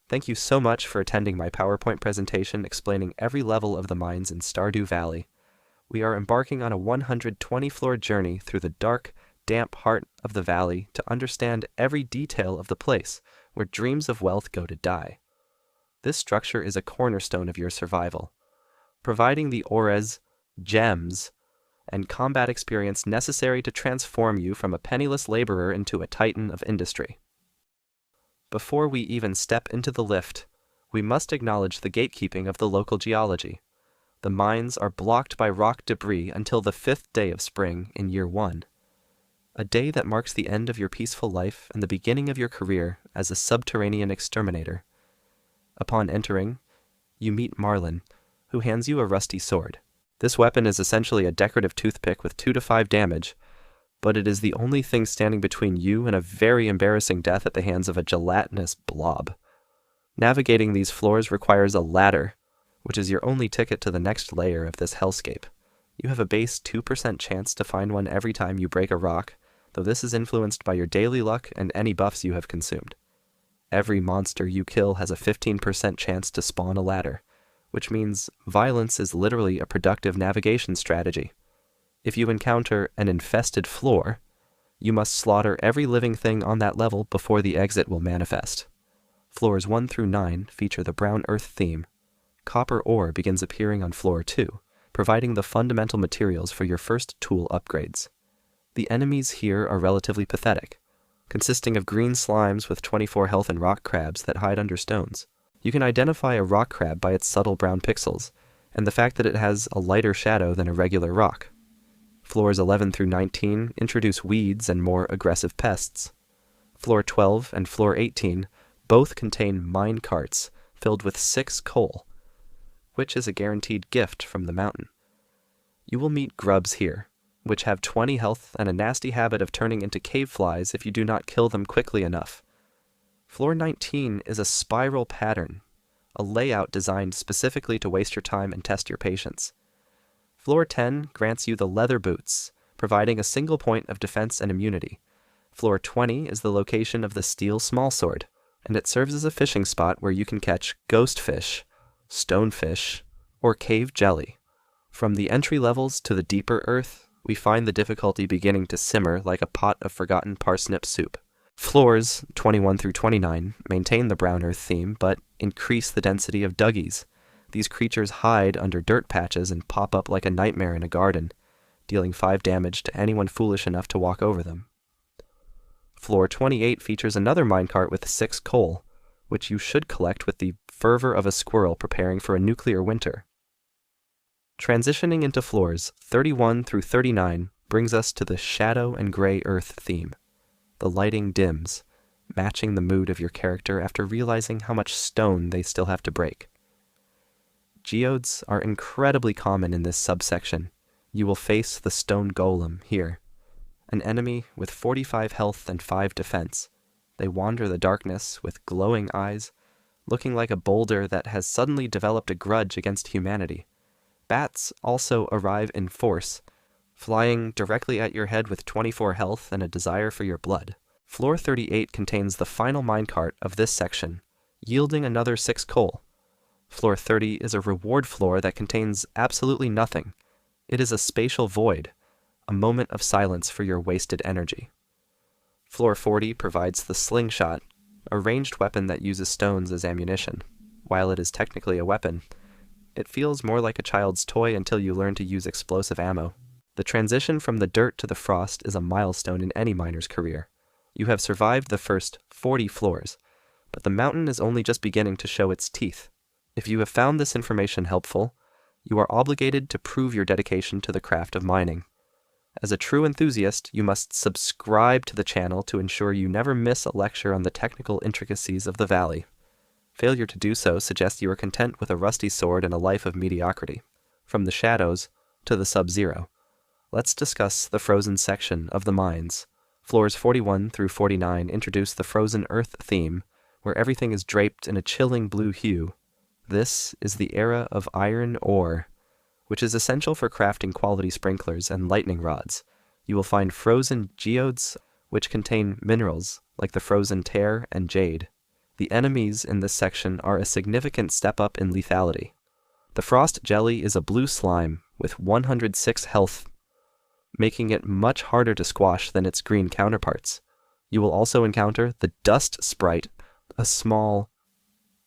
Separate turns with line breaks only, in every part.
Thank you so much for attending my PowerPoint presentation explaining every level of the mines in Stardew Valley. We are embarking on a 120-floor journey through the dark, damp heart of the valley to understand every detail of the place where dreams of wealth go to die. This structure is a cornerstone of your survival, providing the ores, gems, and combat experience necessary to transform you from a penniless laborer into a titan of industry. Before we even step into the lift, we must acknowledge the gatekeeping of the local geology. The mines are blocked by rock debris until the 5th day of spring in year 1, a day that marks the end of your peaceful life and the beginning of your career as a subterranean exterminator. Upon entering, you meet Marlin, who hands you a rusty sword. This weapon is essentially a decorative toothpick with 2 to 5 damage, but it is the only thing standing between you and a very embarrassing death at the hands of a gelatinous blob. Navigating these floors requires a ladder, which is your only ticket to the next layer of this hellscape. You have a base 2% chance to find one every time you break a rock, though this is influenced by your daily luck and any buffs you have consumed. Every monster you kill has a 15% chance to spawn a ladder, which means violence is literally a productive navigation strategy. If you encounter an infested floor, you must slaughter every living thing on that level before the exit will manifest. Floors 1 through 9 feature the brown earth theme. Copper ore begins appearing on floor 2, providing the fundamental materials for your first tool upgrades. The enemies here are relatively pathetic, consisting of green slimes with 24 health and rock crabs that hide under stones. You can identify a rock crab by its subtle brown pixels, and the fact that it has a lighter shadow than a regular rock. Floors 11 through 19 introduce weeds and more aggressive pests. Floor 12 and Floor 18 both contain mine carts filled with 6 coal, which is a guaranteed gift from the mountain. You will meet grubs here, which have 20 health and a nasty habit of turning into cave flies if you do not kill them quickly enough. Floor 19 is a spiral pattern, a layout designed specifically to waste your time and test your patience. Floor 10 grants you the leather boots, providing a single point of defense and immunity. Floor 20 is the location of the steel smallsword, and it serves as a fishing spot where you can catch ghost fish, stonefish, or cave jelly. From the entry levels to the deeper earth, we find the difficulty beginning to simmer like a pot of forgotten parsnip soup. Floors 21 through 29 maintain the brown earth theme, but increase the density of duggies. These creatures hide under dirt patches and pop up like a nightmare in a garden, dealing 5 damage to anyone foolish enough to walk over them. Floor 28 features another minecart with 6 coal, which you should collect with the fervor of a squirrel preparing for a nuclear winter. Transitioning into floors 31 through 39 brings us to the shadow and gray earth theme. The lighting dims, matching the mood of your character after realizing how much stone they still have to break. Geodes are incredibly common in this subsection. You will face the stone golem here, an enemy with 45 health and 5 defense. They wander the darkness with glowing eyes, looking like a boulder that has suddenly developed a grudge against humanity. Bats also arrive in force, flying directly at your head with 24 health and a desire for your blood. Floor 38 contains the final minecart of this section, yielding another 6 coal. Floor 30 is a reward floor that contains absolutely nothing. It is a spatial void, a moment of silence for your wasted energy. Floor 40 provides the slingshot, a ranged weapon that uses stones as ammunition. While it is technically a weapon, it feels more like a child's toy until you learn to use explosive ammo. The transition from the dirt to the frost is a milestone in any miner's career. You have survived the first 40 floors, but the mountain is only just beginning to show its teeth. If you have found this information helpful, you are obligated to prove your dedication to the craft of mining. As a true enthusiast, you must subscribe to the channel to ensure you never miss a lecture on the technical intricacies of the valley. Failure to do so suggests you are content with a rusty sword and a life of mediocrity. From the shadows to the sub-zero, let's discuss the frozen section of the mines. Floors 41 through 49 introduce the frozen earth theme, where everything is draped in a chilling blue hue. This is the era of iron ore, which is essential for crafting quality sprinklers and lightning rods. You will find frozen geodes, which contain minerals like the frozen tear and jade. The enemies in this section are a significant step up in lethality. The Frost Jelly is a blue slime with 106 health, making it much harder to squash than its green counterparts. You will also encounter the Dust Sprite, a small,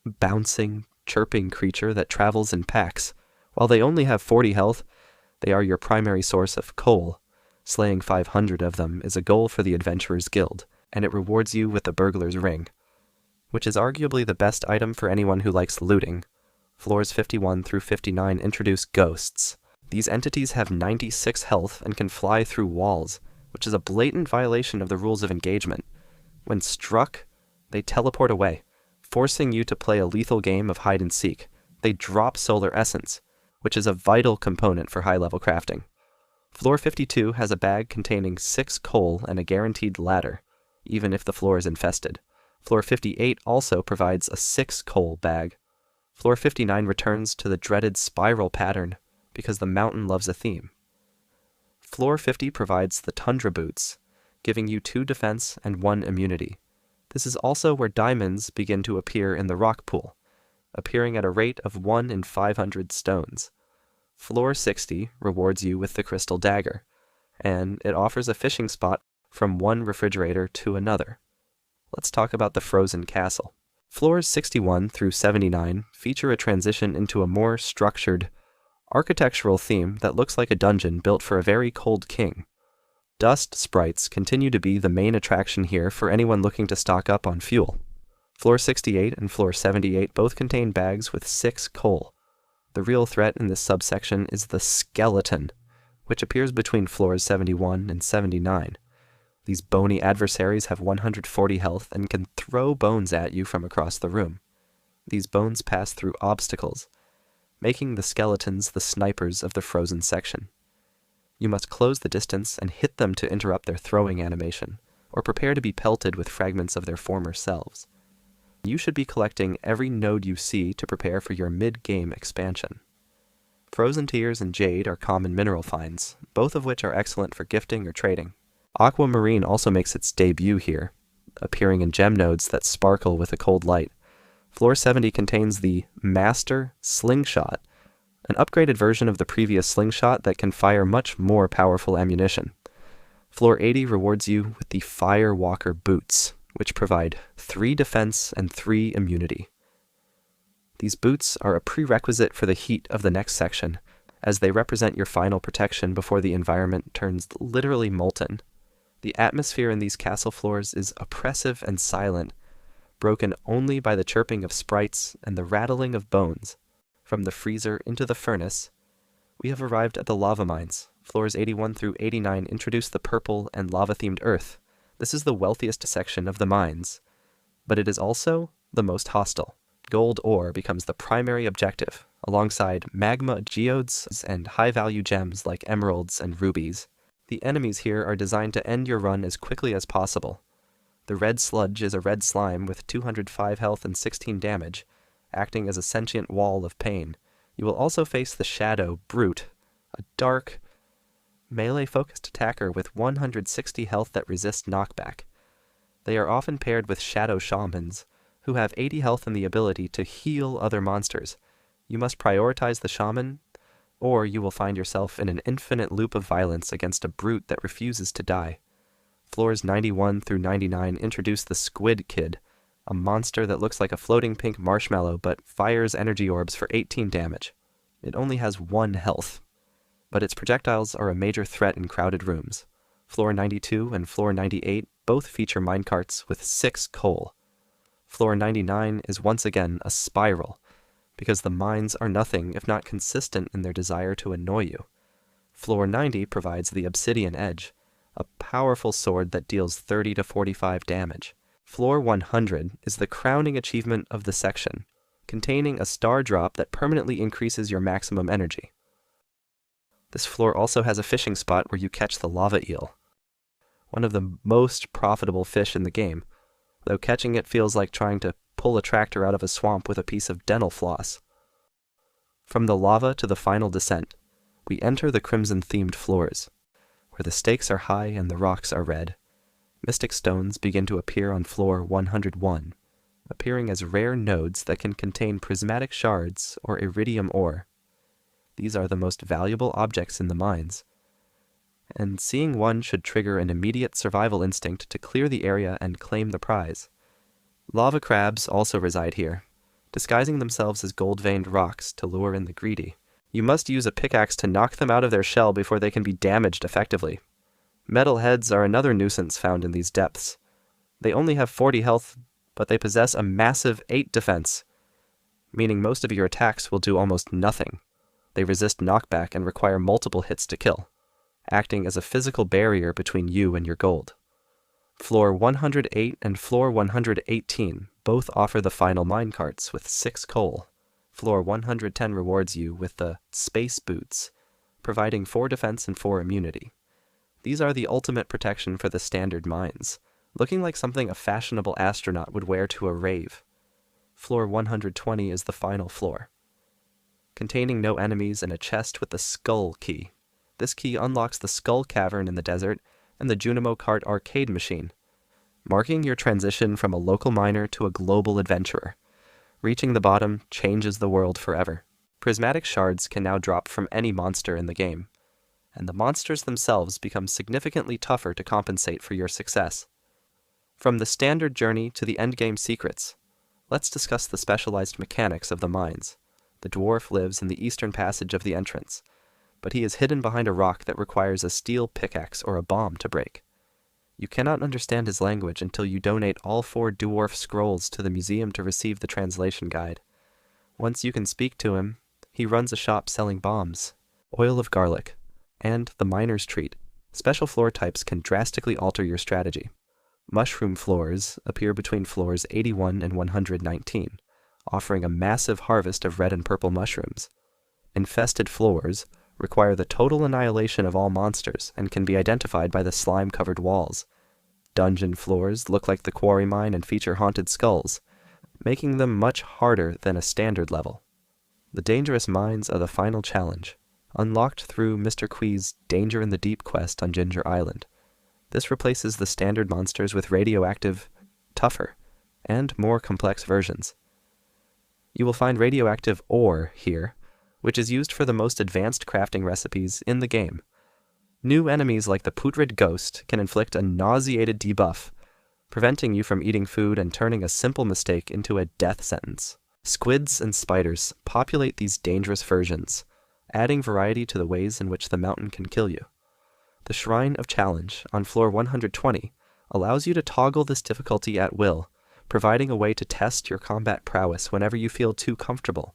bouncing, chirping creature that travels in packs. While they only have 40 health, they are your primary source of coal. Slaying 500 of them is a goal for the Adventurers Guild, and it rewards you with the Burglar's Ring, which is arguably the best item for anyone who likes looting. Floors 51 through 59 introduce ghosts. These entities have 96 health and can fly through walls, which is a blatant violation of the rules of engagement. When struck, they teleport away, forcing you to play a lethal game of hide-and-seek. They drop solar essence, which is a vital component for high-level crafting. Floor 52 has a bag containing 6 coal and a guaranteed ladder, even if the floor is infested. Floor 58 also provides a 6 coal bag. Floor 59 returns to the dreaded spiral pattern, because the mountain loves a theme. Floor 50 provides the Tundra Boots, giving you 2 defense and 1 immunity. This is also where diamonds begin to appear in the rock pool, appearing at a rate of 1 in 500 stones. Floor 60 rewards you with the Crystal Dagger, and it offers a fishing spot from one refrigerator to another. Let's talk about the Frozen Castle. Floors 61 through 79 feature a transition into a more structured, architectural theme that looks like a dungeon built for a very cold king. Dust sprites continue to be the main attraction here for anyone looking to stock up on fuel. Floor 68 and Floor 78 both contain bags with 6 coal. The real threat in this subsection is the skeleton, which appears between floors 71 and 79. These bony adversaries have 140 health and can throw bones at you from across the room. These bones pass through obstacles, making the skeletons the snipers of the frozen section. You must close the distance and hit them to interrupt their throwing animation, or prepare to be pelted with fragments of their former selves. You should be collecting every node you see to prepare for your mid-game expansion. Frozen Tears and Jade are common mineral finds, both of which are excellent for gifting or trading. Aquamarine also makes its debut here, appearing in gem nodes that sparkle with a cold light. Floor 70 contains the Master Slingshot, an upgraded version of the previous slingshot that can fire much more powerful ammunition. Floor 80 rewards you with the Firewalker Boots, which provide 3 defense and 3 immunity. These boots are a prerequisite for the heat of the next section, as they represent your final protection before the environment turns literally molten. The atmosphere in these castle floors is oppressive and silent, broken only by the chirping of sprites and the rattling of bones. From the freezer into the furnace, we have arrived at the lava mines. Floors 81 through 89 introduce the purple and lava-themed earth. This is the wealthiest section of the mines, but it is also the most hostile. Gold ore becomes the primary objective, alongside magma geodes and high-value gems like emeralds and rubies. The enemies here are designed to end your run as quickly as possible. The red sludge is a red slime with 205 health and 16 damage, acting as a sentient wall of pain. You will also face the Shadow Brute, a dark, melee-focused attacker with 160 health that resists knockback. They are often paired with Shadow Shamans, who have 80 health and the ability to heal other monsters. You must prioritize the Shaman, or you will find yourself in an infinite loop of violence against a brute that refuses to die. Floors 91 through 99 introduce the Squid Kid, a monster that looks like a floating pink marshmallow but fires energy orbs for 18 damage. It only has 1 health, but its projectiles are a major threat in crowded rooms. Floor 92 and Floor 98 both feature minecarts with 6 coal. Floor 99 is once again a spiral, because the mines are nothing if not consistent in their desire to annoy you. Floor 90 provides the Obsidian Edge, a powerful sword that deals 30 to 45 damage. Floor 100 is the crowning achievement of the section, containing a star drop that permanently increases your maximum energy. This floor also has a fishing spot where you catch the lava eel, one of the most profitable fish in the game, though catching it feels like trying to pull a tractor out of a swamp with a piece of dental floss. From the lava to the final descent, we enter the crimson-themed floors, where the stakes are high and the rocks are red. Mystic stones begin to appear on floor 101, appearing as rare nodes that can contain prismatic shards or iridium ore. These are the most valuable objects in the mines, and seeing one should trigger an immediate survival instinct to clear the area and claim the prize. Lava crabs also reside here, disguising themselves as gold-veined rocks to lure in the greedy. You must use a pickaxe to knock them out of their shell before they can be damaged effectively. Metal heads are another nuisance found in these depths. They only have 40 health, but they possess a massive 8 defense, meaning most of your attacks will do almost nothing. They resist knockback and require multiple hits to kill, acting as a physical barrier between you and your gold. Floor 108 and Floor 118 both offer the final minecarts with 6 coal. Floor 110 rewards you with the Space Boots, providing 4 defense and 4 immunity. These are the ultimate protection for the standard mines, looking like something a fashionable astronaut would wear to a rave. Floor 120 is the final floor, containing no enemies and a chest with the Skull Key. This key unlocks the Skull Cavern in the desert and the Junimo Kart arcade machine, marking your transition from a local miner to a global adventurer. Reaching the bottom changes the world forever. Prismatic shards can now drop from any monster in the game, and the monsters themselves become significantly tougher to compensate for your success. From the standard journey to the endgame secrets, let's discuss the specialized mechanics of the mines. The dwarf lives in the eastern passage of the entrance, but he is hidden behind a rock that requires a steel pickaxe or a bomb to break. You cannot understand his language until you donate all 4 dwarf scrolls to the museum to receive the translation guide. Once you can speak to him, he runs a shop selling bombs, oil of garlic, and the miner's treat. Special floor types can drastically alter your strategy. Mushroom floors appear between floors 81 and 119, offering a massive harvest of red and purple mushrooms. Infested floors require the total annihilation of all monsters and can be identified by the slime-covered walls. Dungeon floors look like the quarry mine and feature haunted skulls, making them much harder than a standard level. The dangerous mines are the final challenge, unlocked through Mr. Quee's Danger in the Deep quest on Ginger Island. This replaces the standard monsters with radioactive, tougher, and more complex versions. You will find radioactive ore here, which is used for the most advanced crafting recipes in the game. New enemies like the Putrid Ghost can inflict a nauseated debuff, preventing you from eating food and turning a simple mistake into a death sentence. Squids and spiders populate these dangerous versions, adding variety to the ways in which the mountain can kill you. The Shrine of Challenge on floor 120 allows you to toggle this difficulty at will, providing a way to test your combat prowess whenever you feel too comfortable.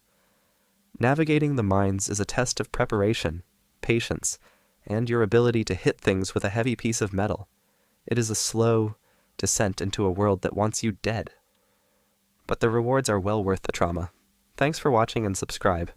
Navigating the mines is a test of preparation, patience, and your ability to hit things with a heavy piece of metal. It is a slow descent into a world that wants you dead. But the rewards are well worth the trauma. Thanks for watching and subscribe.